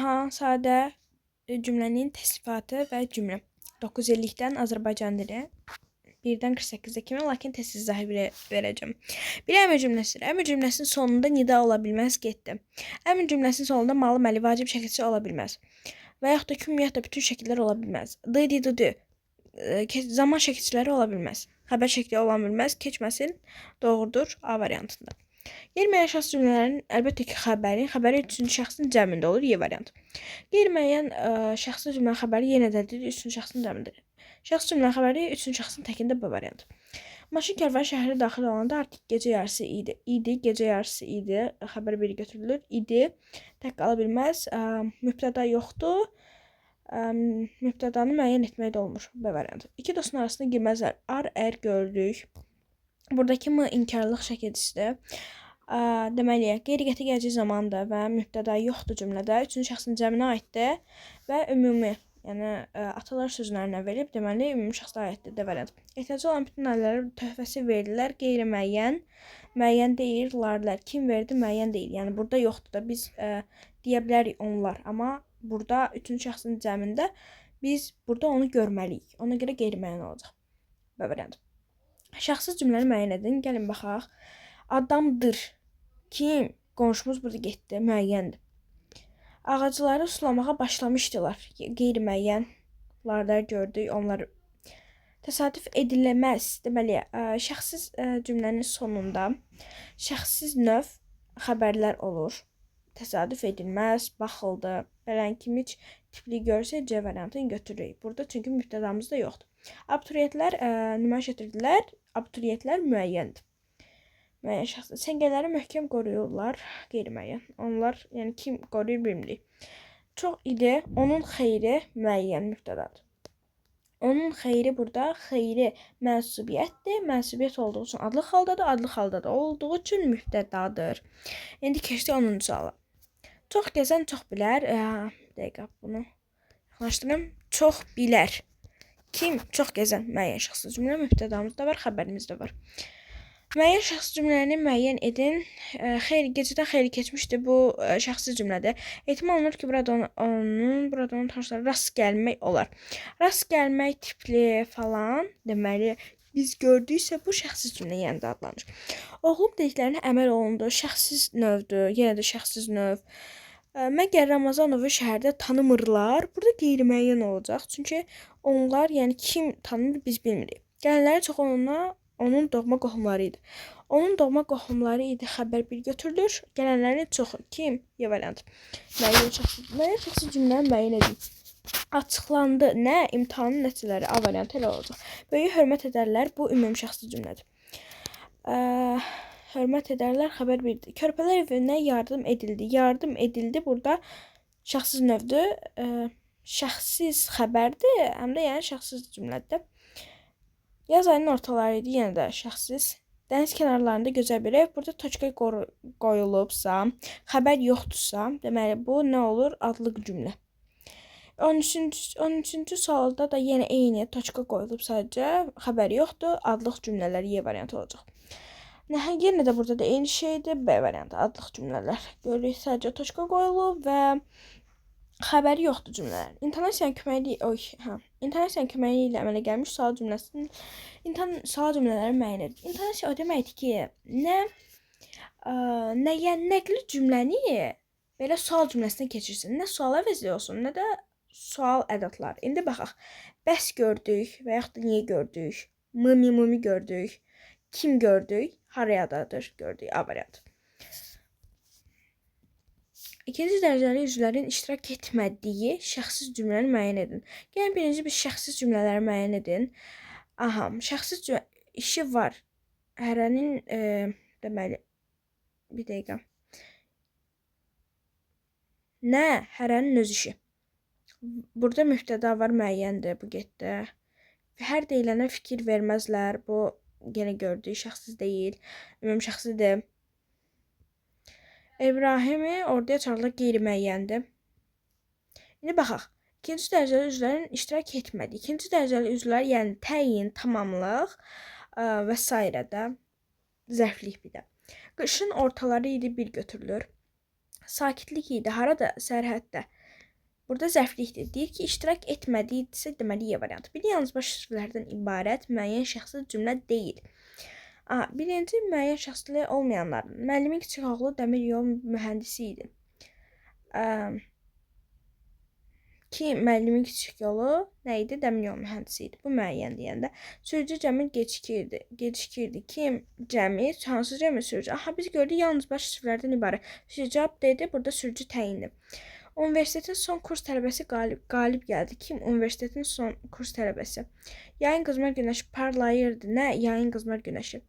Cahan, sadə cümlənin təsrifatı və cümlə. 9 illikdən Azərbaycan dili. 1-dən 48-ə kimi, lakin tez izahı verəcəm. Bir əmr cümləsidir. Əmr cümləsinin sonunda nida ola bilməz, getdi. Əmr cümləsinin sonunda malı, məli, vacib şəkilçisi ola bilməz. Və yaxud da ki, ümumiyyətlə bütün şəkillər ola bilməz. D. Zaman şəkilçiləri ola bilməz. Xəbər şəkli ola bilməz, keçməsin, doğrudur A variantında. Qeyri-müəyyən şəxs cümlələrin əlbəttə ki, xəbəri üçüncü şəxsin cəmində olur, Y variantı. Qeyri-müəyyən şəxsi cümlənin xəbəri yenə də üçüncü şəxsin cəmindədir. Şəxsi cümlənin xəbəri üçüncü şəxsin təkində B variantı. Maşın Kərvan şəhərə daxil olanda artıq gecə yarısı idi. Gecə yarısı idi. Xəbər biri götürülür. İdi. Tək qala bilməz. Mübtəda yoxdur. Mübtədanı müəyyən etmək də olmur. B variantı. İki dostun arasında girməzlər. Ar, gördük. Buradakı M inkarlıq şəkilçisidir. Deməli, qeyri-qəti gələcək zamanda və mübtəda yoxdur cümlədə. Üçüncü şəxsin cəminə aiddir və ümumi, yəni atalar sözlərinə verib, deməli, ümumi şəxslərə aiddir. D variantı. Ehtiyacı olan bütün ailələrə töhfəsi verirlər. Qeyri-müəyyən, müəyyən deyil, larlar. Kim verdi, müəyyən deyil. Yəni, burada yoxdur da. Biz deyə bilərik onlar. Amma burada üçüncü şəxsin cəmində biz burada onu görməliyik. Ona görə qeyri-müəyyən olacaq. B variantı. Şəxsiz cümləni müəyyən edin. Gəlin baxaq. Adamdır. Kim? Qonşumuz burada getdi. Müəyyəndir. Ağacları sulamağa başlamışdılar. Qeyri-müəyyən. Larda gördük. Onları təsadüf ediləməz. Deməli, şəxsiz cümlənin sonunda şəxsiz növ xəbərlər olur. Təsadüf edilməz, baxıldı. Belən kimi tipli görsə C variantını götürürük. Burada çünki mübtədamız da yoxdur. Abituriyentlər nümayiş etdirdilər. Abituriyentlər müəyyəndir. Müəyyən şəxslər. Səngələri möhkəm qoruyurlar. Qeyri-müəyyən. Onlar, yəni kim qoruyur bilmirik. Çox idi. Onun xeyri müəyyən mübtədadır. Onun xeyri burada xeyri mənsubiyyətdir. Mənsubiyyət olduğu üçün adlı xaldadır. Adlı xaldada olduğu üçün mübtədadır. İndi keçdik 10-cu suala. Çox gəzən çox bilər. Bir dəqiqə bunu yaxınlaşdırım. Çox bilər. Kim? Çox gəzən. Müəyyən şəxsi cümlə. Mübtədamız da var, xəbərimiz də var. Müəyyən şəxsi cümləni müəyyən edin. Gecədən xeyli keçmişdi. Bu şəxsi cümlədir. Ehtimal olunur ki, burada onun tanışları rast gəlmək olar. Rast gəlmək tipli falan. Deməli, biz gördüksə bu şəxsi cümlə yəni də adlanır. Oğlum dediklərinə əməl olundu. Şəxsiz növdür. Yenə də şəxsiz növ. Məgər Ramazanovu şəhərdə tanımırlar. Burada qeyri-müəyyən olacaq. Çünki onlar, yəni kim tanımır biz bilmirik. Gələnlərin çox onun doğma qohumları idi. Onun doğma qohumları idi. Xəbər bir götürülür. Gələnlərin çoxu kim? Y variantı. Müəyyən şəxsi cümləni müəyyən edin. Açıqlandı. Nə? İmtahanın nəticələri. A variantı elə olacaq. Böyük hörmət edərlər. Bu ümumi şəxsi cümlədir. Hörmət edərlər. Xəbər birdir. Körpələr evinə yardım edildi. Yardım edildi. Burada şəxsiz növdür. Şəxsiz xəbərdir. Həm də yəni şəxsiz cümlədir. Yaz ayının ortaları idi. Yenə də şəxsiz. Dəniz kənarlarında gözəl bir ev. Burada toçka qoyulubsa, xəbər yoxdursa, deməli bu nə olur? Adlıq cümlə. 13-cü sualda da yenə eyni toçka qoyulub sadəcə. Xəbər yoxdur. Adlıq cümlələr Y variantı olacaq. Yenə də burada da eyni şeydir. B variantı adlıq cümlələr. Görürük sadəcə toçka qoyulub və xəbəri yoxdur cümlələr. İntonasiyanın köməyi ilə əmələ gəlmiş sual cümlələri müəyyən edir. İntonasiya o deməkdir ki, nəqli cümləni belə sual cümləsinə keçirsin. Nə sual əvəzli olsun, nə də sual ədatlar. İndi baxaq. Bəs gördük və yaxud da niyə gördük? Mumi gördük. Kim gördük? Harayadadır gördük. A variantı. İkinci dərəcəli üzvlərin iştirak etmədiyi şəxsiz cümləni müəyyən edin. Yəni, birinci bir şəxsiz cümlələri müəyyən edin. Şəxsiz cümlə işi var. Hərənin, deməli, bir dəqiqə. Nə? Hərənin öz işi. Burada mübtəda var, müəyyəndir, bu getdi. Hər deyilənə fikir verməzlər. Bu, yenə gördük, şəxsiz deyil. Ümumi şəxsidir. İbrahimi orduya çağırılır, qeyri-müəyyəndir. İndi baxaq. İkinci dərəcəli üzvlərin iştirak etmədiyi. İkinci dərəcəli üzvlər, yəni təyin, tamamlıq və s. də zərflik bir də. Qışın ortaları idi bir götürülür. Sakitlik idi. Harada? Sərhəddə. Burada zərflikdir. Deyir ki, iştirak etmədiysə, deməli Y variantı. Bir yalnız baş hərflərdən ibarət müəyyən şəxsi cümlə deyil. Birinci müəyyən şəxsli olmayanlar. Müəllimin kiçik oğlu dəmir yol mühəndisi idi. Ki müəllimin kiçik yolu nə idi? Dəmir yol mühəndisi idi. Bu müəyyən deyəndə sürücü cəmi gecikirdi. Gecikirdi. Kim? Cəmi. Hansı cəmi? Sürücü. Biz gördük yalnız baş hərflərdən ibarət. Cavab dedi. Burada sürücü təyindir. Universitetin son kurs tələbəsi qalib gəldi. Kim? Universitetin son kurs tələbəsi. Yayın qızmar günəşi parlayırdı. Nə? Yayın qızmar günəşi.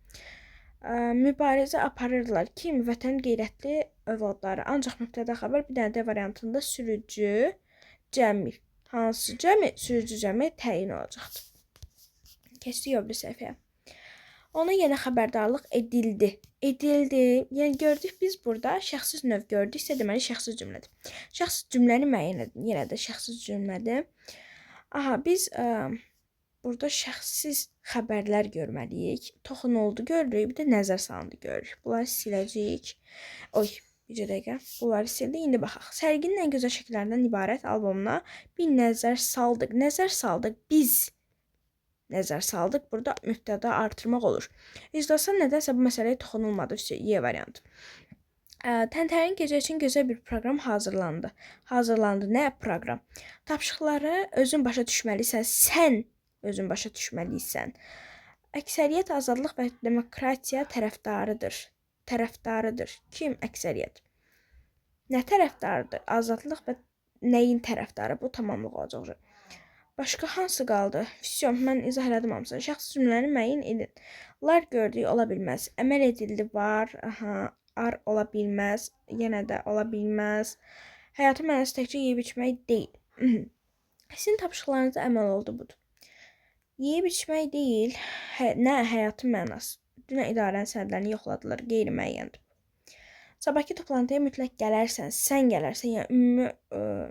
Mübarizə aparırdılar. Kim? Vətən qeyrətli övladları. Ancaq mübtəda xəbər bir dənə D variantında sürücü cəmi. Hansı cəmi? Sürücü cəmi təyin olacaqdır. Keçdik o bir səhifəyə. Ona yenə xəbərdarlıq edildi. Edildi. Yəni gördük biz burada şəxsiz növ gördüksə deməli şəxsi cümlədir. Şəxsi cümləni müəyyən edin. Yenə də şəxsi cümlədir. Biz burada şəxsiz xəbərlər görməliyik. Toxunuldu görürük, bir də nəzər salındı görürük. Bunları siləcəyik. Bir dəqiqə. Bunları sildik. İndi baxaq. Sərginin ən gözəl şəkillərindən ibarət albomuna bir nəzər saldıq. Nəzər saldıq. Biz nəzər saldıq. Burada mübtəda artırmaq olur. İclasda nədənsə bu məsələyə toxunulmadı. Y variantı. Təntənəli gecə üçün gözəl bir proqram hazırlandı. Hazırlandı. Nə proqram? Tapşırıqları özün başa düşməlisən. Sən özün başa düşməlisən. Əksəriyyət azadlıq və demokratiya tərəfdarıdır. Tərəfdarıdır. Kim əksəriyyət? Nə tərəfdarıdır? Azadlıq və nəyin tərəfdarı? Bu tamamlıq olacaq. Başqa hansı qaldı? Mən izah elədim hamısını. Şəxsi cümləni müəyyən edin. Lar gördük, ola bilməz. Əməl edildi, var. Ar ola bilməz. Yenə də ola bilməz. Həyatın mənası təkcə yeyib içmək deyil. Sizin tapşırıqlarınızda əməl oldu budur. Yeyib içmək deyil. Nə həyatın mənası? Dünə idarənin sənədlərini yoxladılar. Qeyri-müəyyəndir. Sabahki toplantıya mütləq gələrsən. Sən gələrsən. Yəni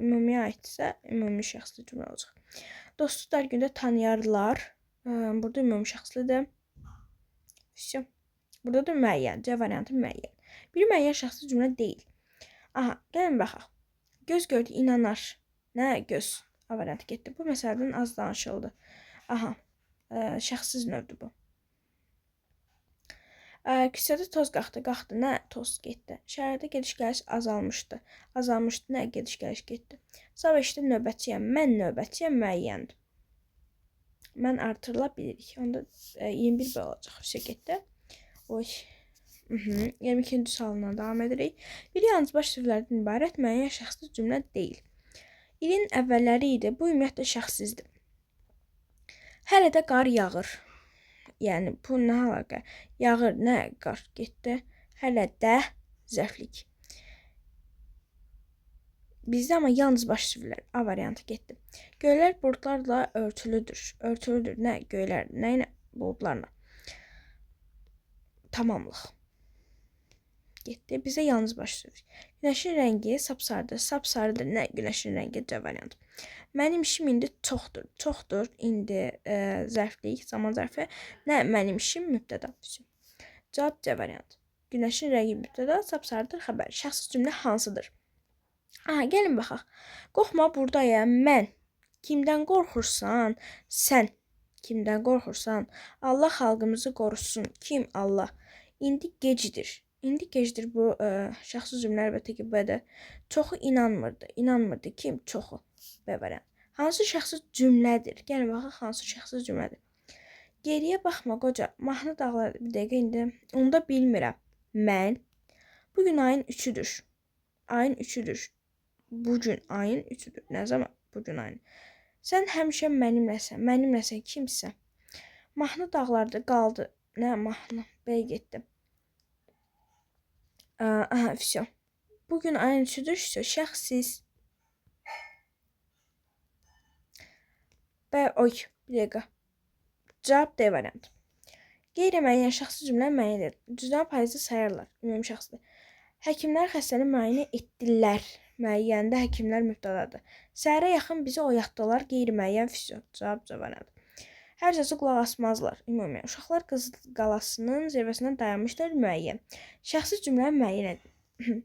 ümumiyə aiddirsə, ümumi şəxsli cümlə olacaq. Dostu dar gündə tanıyarlar. Burada ümumi şəxslidir. Burada da müəyyən. C variantı müəyyən. Bir müəyyən şəxsli cümlə deyil. Gəlin baxaq. Göz gördü, inanar. Nə göz? A variantı getdi. Bu məsələdən az danışıldı. Şəxsiz növdür bu. Küçədə toz qalxdı. Qalxdı. Nə? Toz getdi. Şəhərdə gediş-gəliş azalmışdı. Azalmışdı. Nə? Gediş-gəliş getdi. Sabah işdə növbətçiyəm. Mən növbətçiyəm müəyyəndir. Mən artırıla bilirik. Onda 21 böl olacaq. Getdi. 22-ci sualına davam edirik. Bir yalnız baş sözlərdən ibarət müəyyən şəxsli cümlə deyil. İlin əvvəlləri idi. Bu ümumiyyətlə şəxsizdir. Hələ də qar yağır. Yəni bu nə əlaqə? Yağır, nə qar getdi? Hələ də zərflik. Bizdə amma yalnız baş sözlər. A variantı getdi. Göylər buludlarla örtülüdür. Örtülüdür. Nə? Göylər. Nə ilə? Buludlarla. Tamamlıq. Getdi. Bizə yalnız baş söz. Günəşin rəngi sapsarıdır. Sapsarıdır. Nə? Günəşin rəngi C variantı. Mənim işim indi çoxdur. Çoxdur indi zərflik, zaman zərfi. Nə? Mənim işim mübtəda. Cavab C variantı. Günəşin rəngi mübtəda, sapsarıdır xəbər. Şəxsi cümlə hansıdır? Gəlin baxaq. Qorxma, buradayam mən. Kimdən qorxursan? Sən. Kimdən qorxursan? Allah xalqımızı qorusun. Kim? Allah. İndi gecdir. İndi gecdir bu şəxsi cümlə əlbəttə ki, B-də. Çoxu inanmırdı. İnanmırdı. Kim? Çoxu. B variantı. Hansı şəxsi cümlədir? Gəlin baxaq, hansı şəxsi cümlədir? Geriyə baxma qoca. Mahnı dağlar. Bir dəqiqə indi. Onu da bilmirəm. Mən. Bugün ayın 3-üdür. Ayın 3-üdür. Bugün ayın 3-üdür. Nə zaman? Bugün ayın. Sən həmişə mənimləsən. Mənimləsən kimsən? Mahnı dağlarda qaldı. Nə mahnı? B getdi. Bugün ayın 3-üdür. Şəxsiz. Bir dəqiqə. Cavab D variantı. Qeyri-müəyyən şəxsi cümlə müəyyən edir. Cüzdan payızı sayarlar. Ümumi şəxsli. Həkimlər xəstəni müayinə etdilər. Müəyyəndə həkimlər mübtədadır. Səhərə yaxın bizi oyatdılar. Qeyri-müəyyən Cavab C variantı. Hər səsə qulaq asmazlar. Ümumi. Uşaqlar Qızıl qalasının zirvəsindən dayanmışlar. Müəyyən. Şəxsi cümlə müəyyən edir.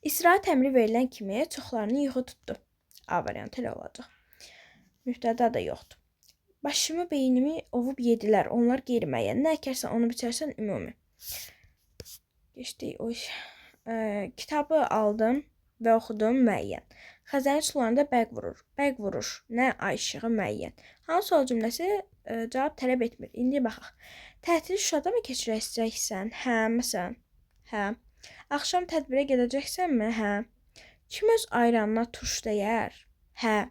İstirahət əmri verilən kimi çoxlarını yuxu tutdu. A variantı elə olacaq. Mübtəda da yoxdur. Başımı, beynimi ovub yedilər. Onlar qeyri-müəyyən. Nə əkərsən onu biçərsən ümumi. Geçdik. Kitabı aldım və oxudum müəyyən. Xəzərin sularında bərq vurur. Bərq vurur. Nə ay işığı müəyyən. Hansı sual cümləsi cavab tələb etmir? İndi baxaq. Tətili Şuşada mı keçirəcəksən? Hə, məsələn. Hə. Axşam tədbirə gedəcəksənmi? Hə. Kim öz ayranına turş deyər? Hə.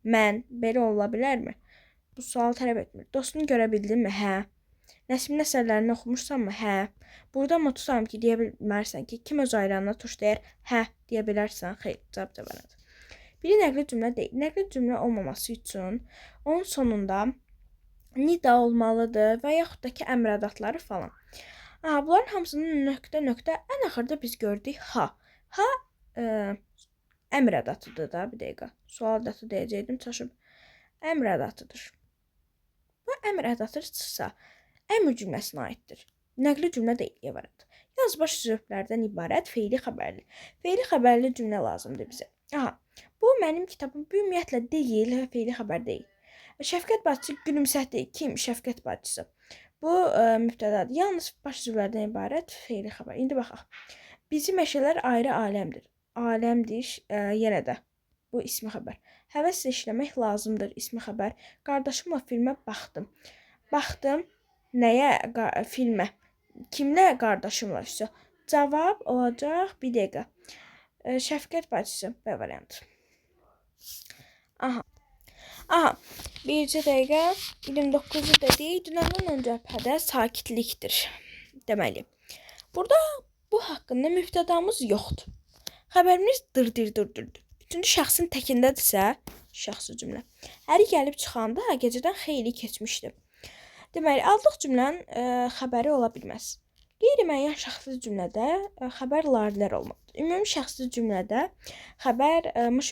Mən. Belə ola bilərmi? Bu sual tələb etmir. Dostunu görə bildinmi? Hə. Nəsimin əsərlərini oxumuşsanmı? Hə. Burada mı tutam ki, deyə bilmərsən ki, kim öz ayranına turş deyər? Hə, deyə bilərsən. Xeyr, cavab cavablanır. Biri nəqli cümlə deyil. Nəqli cümlə olmaması üçün onun sonunda nida olmalıdır və yaxud da ki, əmr ədatları falan. Bunların hamısının nöqtə ən axırda biz gördük ha. Ha əmr ədatıdır da, bir dəqiqə. Sual ədatı deyəcəkdim, çaşıb. Əmr ədatıdır. Bu əmr ədatıdırsa, əmr cümləsinə aiddir. Nəqli cümlə deyil, ibarət. Yalnız baş sözlərdən ibarət feili xəbərli. Feili xəbərli cümlə lazımdır bizə. Bu mənim kitabım bu ümumiyyətlə deyil, feili xəbər deyil. Şəfqət bacısı gülümsətdi. Kim? Şəfqət bacısı. Bu mübtədadır. Yalnız baş sözlərdən ibarət feili xəbər. İndi baxaq. Bizim meşələr ayrı aləmdir. Aləmdir, yenə də. Bu ismi xəbər. Həvəslə işləmək lazımdır, ismi xəbər. Qardaşımla filmə baxdım. Baxdım, nəyə? Filmə. Kimlə? Qardaşımla isə. Cavab olacaq, bir dəqiqə. Şəfqət bacısı, B variantı. Bircə dəqiqə, 29-u dedik. Dünəndən öncə cəbhədə sakitlikdir. Deməli, burada bu haqqında mübtədamız yoxdur. Xəbərimiz dırdır. Üçüncü şəxsin təkindədirsə, şəxsi cümlə. Əri gəlib çıxanda gecədən xeyli keçmişdi. Deməli, aldıq cümlənin xəbəri ola bilməz. Qeyri-müəyyən şəxsi cümlədə xəbər larilər olmalıdır. Ümumi şəxsi cümlədə xəbər mış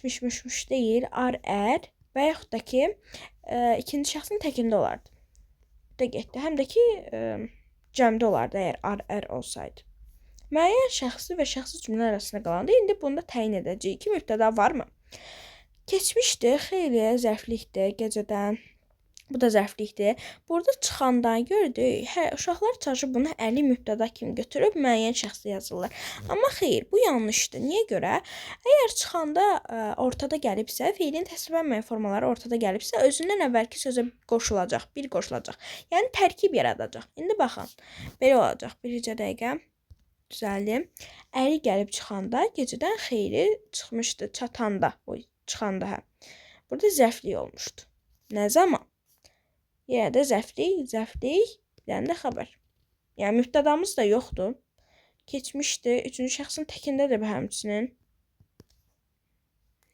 deyil, ar-ər və yaxud da ki, ikinci şəxsin təkində olardı. Da getdi. Həm də ki, cəmdə olardı, əgər ar-ər olsaydı. Müəyyən şəxsi və şəxsi cümlə arasında qalanda indi bunda təyin edəcəyik ki, mübtəda varmı? Keçmişdi, xeyli zərflikdir, gecədən. Bu da zərflikdir. Burada çıxandan gördük. Uşaqlar çalışıb bunu əli mübtəda kimi götürüb müəyyən şəxsi yazırlar. Amma xeyr, bu yanlışdır. Niyə görə? Əgər çıxanda ortada gəlibsə, feilin təsvirlənməyən formaları ortada gəlibsə, özündən əvvəlki sözə qoşulacaq, bir qoşulacaq. Yəni tərkib yaradacaq. İndi baxın. Belə olacaq. Bircə dəqiqə. Düzəldim. Əri gəlib çıxanda gecədən xeyli çıxmışdı. Çatanda. Çıxanda hə. Burada zərflik olmuşdu. Nə zaman? Yenə də zərflik, bir dənə də xəbər. Yəni mübtədamız da yoxdur. Keçmişdi. Üçüncü şəxsin təkindədir bu həmçinin.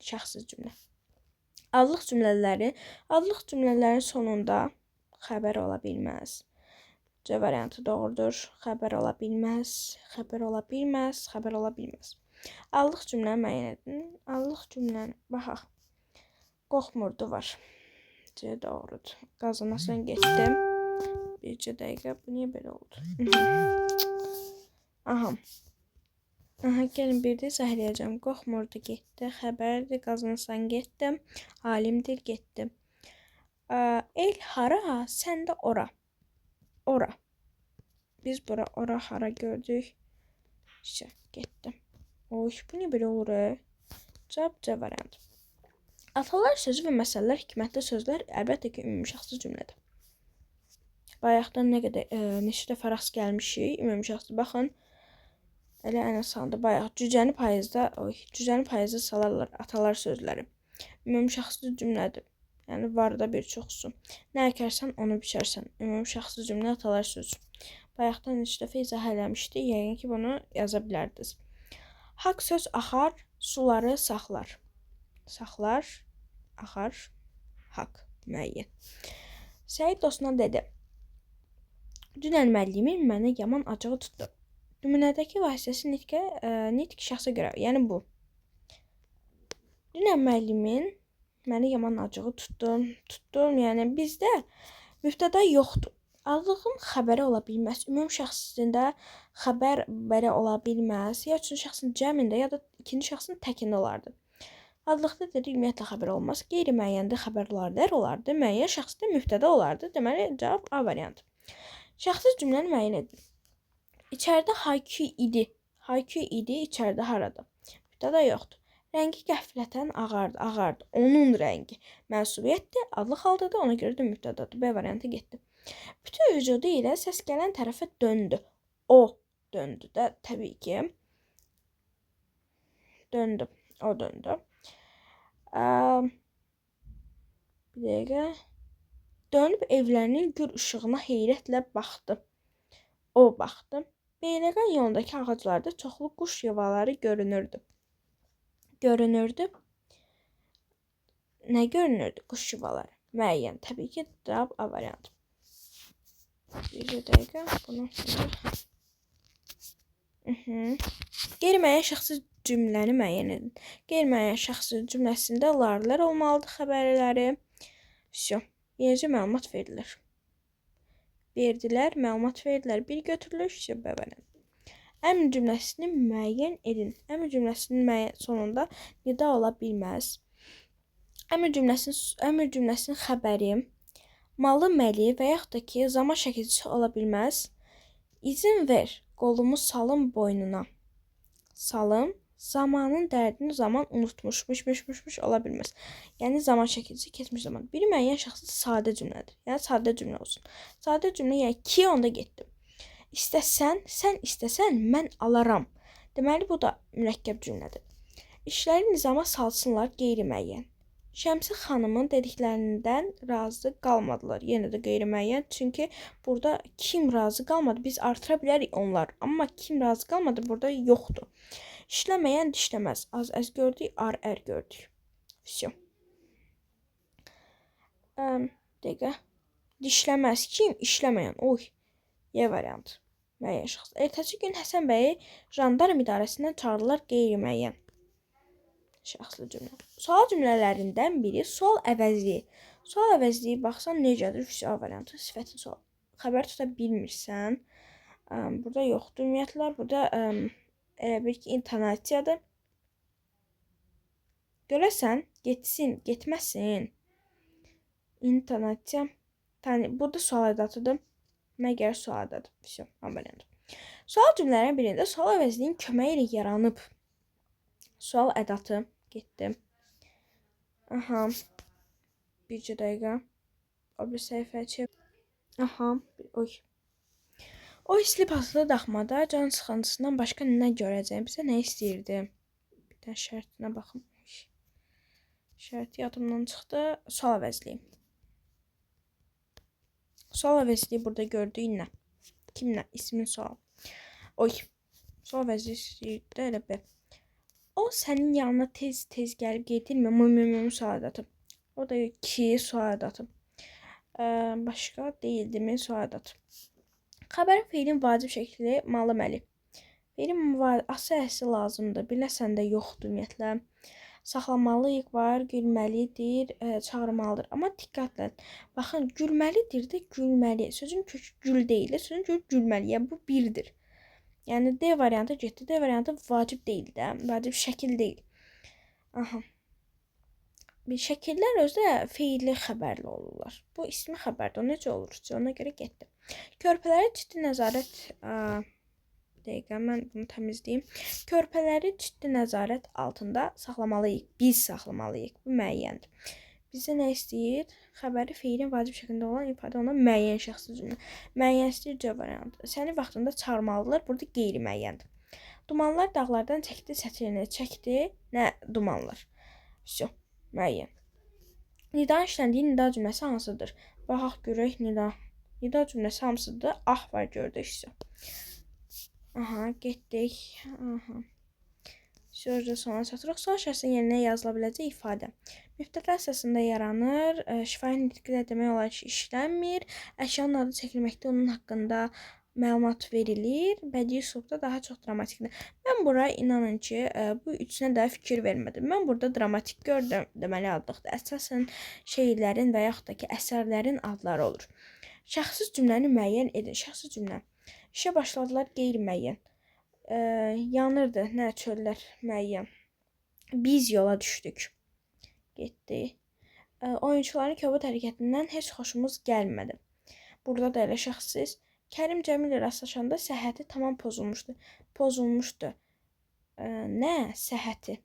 Şəxsi cümlə. Adlıq cümlələrin sonunda xəbər ola bilməz. C variantı doğrudur. Xəbər ola bilməz. Adlıq cümləni müəyyən edin. Adlıq cümləni, baxaq. Qorxmurdu var. C doğrudur. Qazanasına getdim. Bircə dəqiqə. Bu niyə belə oldu? Gəlin bir də izah qorxmurdu getdi. Xəbərdir. Qazanasına getdim. Alimdir getdim. El hara, sən də ora. Ora. Biz bura ora hara gördük. İşte getdim. Bu niyə belə olur? Cavab C variantı. Atalar sözü və məsələlər hikmətli sözlər əlbəttə ki, ümumi şəxsi cümlədir. Bayaqdan nə qədər neçə dəfə rast gəlmişik. Ümumi şəxsi baxın. Elə ən asandır. Bayaq cücəni payızda salarlar atalar sözləri. Ümumi şəxsi cümlədir. Yəni var da bir çoxsu. Nə əkərsən onu biçərsən. Ümumi şəxsi cümlə atalar sözü. Bayaqdan neçə dəfə izah eləmişdik. Yəqin ki, bunu yaza bilərdiniz. Haqq söz axar, suları saxlar. Saxlar, axar, haqq, müəyyən. Səid dostuna dedi. Dünən müəllimin mənə yaman acığı tutdu. Nümunədəki vasitəsi nitq şəxsə görə. Yəni bu. Dünən müəllimin mənə yaman acığı tutdum. Yəni bizdə mübtəda yoxdur. Adlığın xəbəri ola bilməz. Ümumi şəxsində xəbər belə ola bilməz. Ya üçüncü şəxsin cəmində, ya da ikinci şəxsin təkində olardı. Adlıqda dedi ümumiyyətlə xəbər olmaz. Qeyri-müəyyəndə xəbər olardı, olardı. Müəyyən şəxsdə mübtəda olardı. Deməli cavab A variantı. Şəxsiz cümləni müəyyən edin. İçəridə Hayku idi. Hayku idi, içəridə harada? Mübtəda yoxdur. Rəngi qəflətən ağardı. Onun rəngi mənsubiyyətdir, adlıq haldadır, ona görə də mübtədadır. B variantı getdi. Bütün vücudu ilə səs gələn tərəfə döndü. O döndü də təbii ki. Döndü. O döndü. Bir dəqiqə. Dönüb evlərinin gür işığına heyrətlə baxdı. O baxdı. Beyləqan yolundakı ağaclarda çoxlu quş yuvaları görünürdü. Nə görünürdü? Quş yuvaları. Müəyyən. Təbii ki, cavab A variantı. Bir dəqiqə. Bunu Qeyri-müəyyən şəxsi cümləni müəyyən edin. Qeyri-müəyyən şəxsi cümləsində larlar olmalıdır xəbərləri. Yenici məlumat verilir. Verdilər, məlumat verdilər. Bir götürülür, B variantı. Əmr cümləsini müəyyən edin. Əmr cümləsinin sonunda nida ola bilməz. Əmr cümləsinin xəbəri, malı, məli və yaxud da ki, zaman şəkilçisi ola bilməz. İzin ver, qolumu salım boynuna. Salım, zamanın dərdini zaman unutmuş ola bilməz. Yəni zaman şəkilçisi keçmiş zaman. Bir müəyyən şəxsi sadə cümlədir. Yəni sadə cümlə olsun. Sadə cümlə yəni ki, onda getdim. İstəsən, sən istəsən, mən alaram. Deməli, bu da mürəkkəb cümlədir. İşləri nizama salsınlar, qeyri-müəyyən. Şəmsi xanımın dediklərindən razı qalmadılar. Yenə də qeyri-müəyyən. Çünki burada kim razı qalmadı? Biz artıra bilərik onlar. Amma kim razı qalmadı? Burada yoxdur. İşləməyən dişləməz. Az gördük, ər gördük. Vəsiyo. Dəqiqə. Dişləməz kim? İşləməyən. Oy. Y variantı. Müəyyən şəxs. Ertəsi gün Həsən bəyi jandarm idarəsindən çağırırlar, qeyri-müəyyən şəxsli cümlə. Sual cümlələrindən biri sual əvəzliyi. Sual əvəzliyi baxsan necədir? A variantı. Sifətin sual. Xəbər tuta bilmirsən. Burada yoxdur ümumiyyətlə. Burada elə bir ki, intonasiyadır. Görəsən, getsin, getməsin. İntonasiya. Burada sual ədatıdır. Məgər sual ədadır. Sual cümlələrin birində sual əvəzliyin köməyi ilə yaranıb. Sual ədatı getdi. Bircə dəqiqə. O bir səhifə çevir. O hisli paslı daxmada can sıxıntısından başqa nə görəcəyim? Bizə nə istəyirdi? Bir də şərtinə baxım. Şərti yadımdan çıxdı. Sual əvəzliyi. Sual əvəzliyi burada gördüyün nə? Kimlə? İsmin sual. Sual əvəzliyi istəyirdi, elə B. O sənin yanına tez gəlib gedirmi? Sual ədatı. O da ki, sual ədatı. Başqa deyildimi? Sual ədatı. Xəbərin feilin vacib şəkli malı məli. Feilin asıl lazımdır. Biləsən də yoxdur ümumiyyətlə. Saxlamalıyıq var, gülməlidir, çağırmalıdır. Amma diqqətlə. Baxın, gülməlidir də gülməli. Sözün kökü gül deyil, sözün kökü gülməli. Yəni bu birdir. Yəni D variantı getdi. D variantı vacib deyil də, vacib şəkil deyil. Bir şəkillər özdə feilli xəbərli olurlar. Bu ismi xəbərdir. O necə olur? Ona görə getdi. Körpələri ciddi nəzarət dəqiqə, mən bunu təmizləyim. Körpələri ciddi nəzarət altında saxlamalıyıq. Biz saxlamalıyıq. Bu müəyyəndir. Bizə nə istəyir? Xəbəri feilin vacib şəklində olan ifadə olan müəyyən şəxsi cümlə. Müəyyən istəyir C variantı. Səni vaxtında çağırmalıdırlar. Burada qeyri-müəyyəndir. Dumanlar dağlardan çəkdi sətrini. Çəkdi. Nə dumanlar? Müəyyən. Nidanın işləndiyi nida cümləsi hansıdır? Baxaq görək nida. Nida cümləsi hamısıdır. Var gördük. Getdik. Sözdə sona çatırıq. Sual şəxsin yerinə yazıla biləcək ifadə. Mübtəda əsasında yaranır. Şifahi nitqlə demək olar ki, işlənmir. Əşyanın adı çəkilməkdə onun haqqında məlumat verilir. Bədii üslubda daha çox dramatikdir. Mən bura inanın ki, bu üçünə də fikir vermədim. Mən burada dramatik gördüm. Deməli adlıqda əsasən şeirlərin və yaxud da ki, əsərlərin adları olur. Şəxsiz cümləni müəyyən edin. Şəxsiz cümlə. İşə başladılar qeyri-müəyyən. Yanırdı, nə çöllər müəyyən. Biz yola düşdük. getdi. Oyunçuların kobud hərəkətindən heç xoşumuz gəlmədi. Burada da elə şəxssiz. Kərim Cəmil ilə rastlaşanda səhhəti tamam pozulmuşdu. Pozulmuşdu. Nə səhhəti?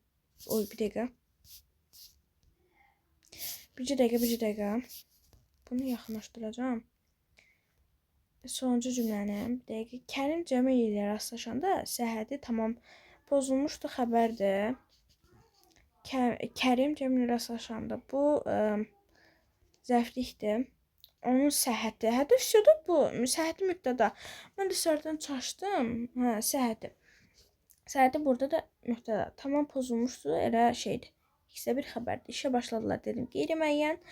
Oy, bir dəqiqə. Bir dəqiqə. Bunu yaxınlaşdıracağam. Sonuncu cümlənim. Bir dəqiqə. Kərim Cəmil ilə rastlaşanda səhhəti tamam pozulmuşdu xəbərdir. Kərim Cəmil ilə rastlaşanda bu zərflikdir. Onun səhhəti. Hətta üstüdür bu. Səhhəti mübtəda. Mən də sərdən çaşdım. Səhhəti. Səhhəti burada da mübtəda. Tamam pozulmuşdu. Elə şeydir. İkisi bir xəbərdir. İşə başladılar dedim. Qeyri-müəyyən.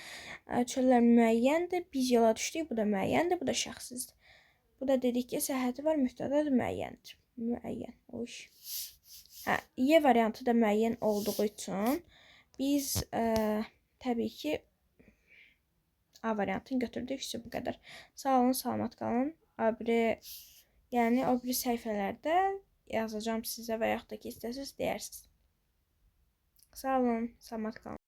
Çöllər müəyyəndir. Biz yola düşdük. Bu da müəyyəndir. Bu da şəxssizdir. Bu da dedik ki, səhhəti var. Mübtədadır. Müəyyəndir. Müəyyən. Oy. Y variantı da müəyyən olduğu üçün biz təbii ki A variantını götürdük. İşte bu kadar. Sağ olun, salamat qalın. Yəni o biri səhifələrdə yazacağım sizə və yaxud da ki istəsəz deyərsiniz. Sağ olun, salamat qalın.